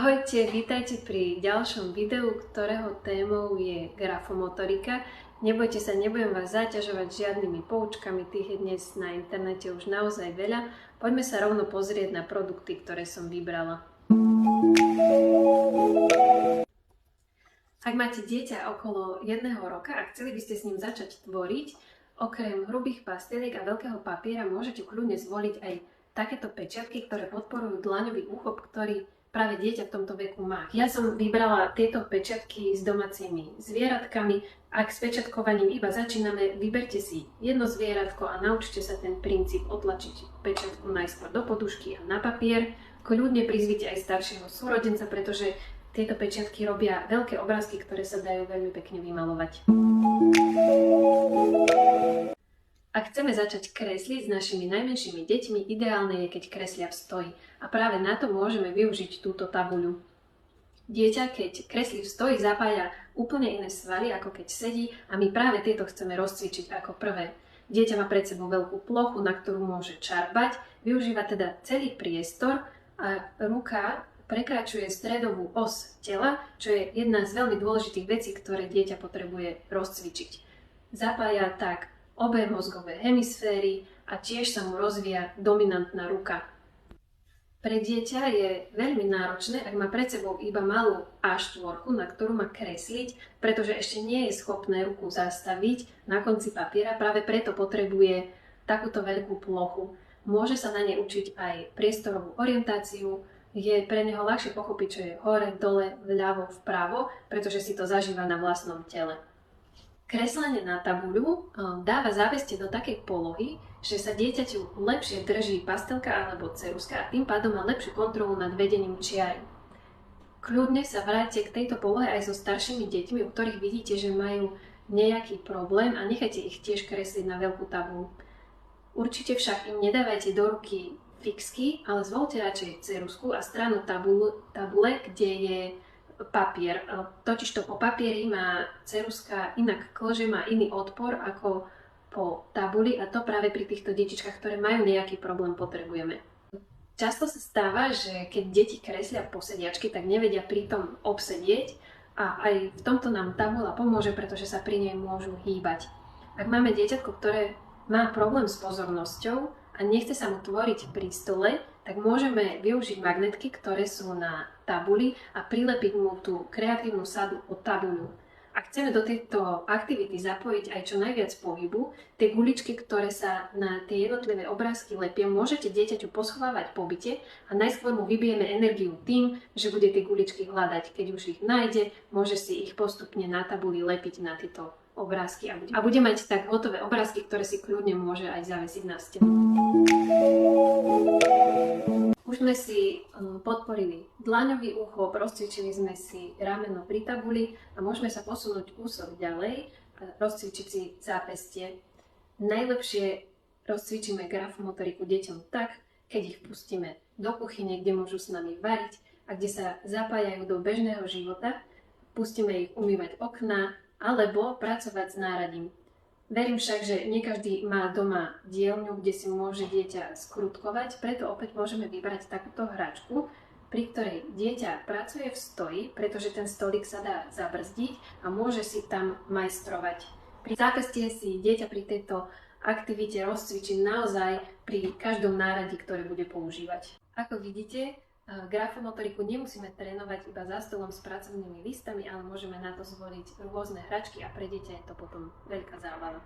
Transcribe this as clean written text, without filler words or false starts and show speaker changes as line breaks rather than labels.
Ahojte, vítajte pri ďalšom videu, ktorého témou je grafomotorika. Nebojte sa, nebudem vás zaťažovať žiadnymi poučkami, tých je dnes na internete už naozaj veľa. Poďme sa rovno pozrieť na produkty, ktoré som vybrala. Ak máte dieťa okolo 1 roka a chceli by ste s ním začať tvoriť, okrem hrubých pasteliek a veľkého papiera môžete kľudne zvoliť aj takéto pečiatky, ktoré podporujú dlaňový úchop, ktorý práve dieťa v tomto veku má. Ja som vybrala tieto pečiatky s domácimi zvieratkami. Ak s pečiatkovaním iba začíname, vyberte si jedno zvieratko a naučte sa ten princíp otlačiť pečiatku najskôr do podušky a na papier. Kľudne prizvite aj staršieho súrodenca, pretože tieto pečiatky robia veľké obrázky, ktoré sa dajú veľmi pekne vymalovať. Ak chceme začať kresliť s našimi najmenšími deťmi, ideálne je, keď kreslia v stoji. A práve na to môžeme využiť túto tabuľu. Dieťa, keď kreslí v stoji, zapája úplne iné svaly, ako keď sedí, a my práve tieto chceme rozcvičiť ako prvé. Dieťa má pred sebou veľkú plochu, na ktorú môže čarbať, využíva teda celý priestor a ruka prekračuje stredovú os tela, čo je jedna z veľmi dôležitých vecí, ktoré dieťa potrebuje rozcvičiť. Zapája tak obe mozgové hemisféry a tiež sa mu rozvíja dominantná ruka. Pre dieťa je veľmi náročné, ak má pred sebou iba malú A4, na ktorú má kresliť, pretože ešte nie je schopné ruku zastaviť na konci papiera, práve preto potrebuje takúto veľkú plochu. Môže sa na nej učiť aj priestorovú orientáciu, je pre neho ľahšie pochopiť, čo je hore, dole, vľavo, vpravo, pretože si to zažíva na vlastnom tele. Kreslenie na tabuľu dáva závestie do takej polohy, že sa dieťaťu lepšie drží pastelka alebo ceruska a tým pádom má lepšiu kontrolu nad vedením čiary. Kľudne sa vráťte k tejto polohe aj so staršími deťmi, u ktorých vidíte, že majú nejaký problém, a nechajte ich tiež kresliť na veľkú tabuľu. Určite však im nedávajte do ruky fixky, ale zvolte radšej cerusku a stranu tabule, kde je papier. Totižto po papieri má ceruska inak klže, má iný odpor ako po tabuli, a to práve pri týchto detičkách, ktoré majú nejaký problém, potrebujeme. Často sa stáva, že keď deti kreslia po sediačky, tak nevedia pritom obsedieť, a aj v tomto nám tabula pomôže, pretože sa pri nej môžu hýbať. Ak máme dieťatko, ktoré má problém s pozornosťou a nechce sa mu tvoriť pri stole, tak môžeme využiť magnetky, ktoré sú na tabuli, a prilepiť mu tú kreatívnu sadu od tabuľu. Ak chceme do tejto aktivity zapojiť aj čo najviac pohybu, tie guličky, ktoré sa na tie jednotlivé obrázky lepia, môžete dieťaťu poschovávať po byte a najskôr mu vybijeme energiu tým, že bude tie guličky hľadať. Keď už ich nájde, môže si ich postupne na tabuli lepiť na tieto obrázky a bude mať tak hotové obrázky, ktoré si kľudne môže aj zavesiť na stenu. Už sme si podporili dlaňový úchop, rozcvičili sme si rameno pri tabuli a môžeme sa posunúť kúsok ďalej a rozcvičiť si zápestie. Najlepšie rozcvičíme grafomotoriku deťom tak, keď ich pustíme do kuchyne, kde môžu s nami variť a kde sa zapájajú do bežného života. Pustíme ich umývať okná alebo pracovať s náradím. Verím však, že nie každý má doma dielňu, kde si môže dieťa skrutkovať, preto opäť môžeme vybrať takúto hračku, pri ktorej dieťa pracuje v stoji, pretože ten stolík sa dá zabrzdiť a môže si tam majstrovať. Pri zápestie si dieťa pri tejto aktivite rozcvičí naozaj pri každom náradi, ktoré bude používať. Ako vidíte, grafomotoriku nemusíme trénovať iba za stolom s pracovnými listami, ale môžeme na to zvoliť rôzne hračky a pre dieťa je to potom veľká zábava.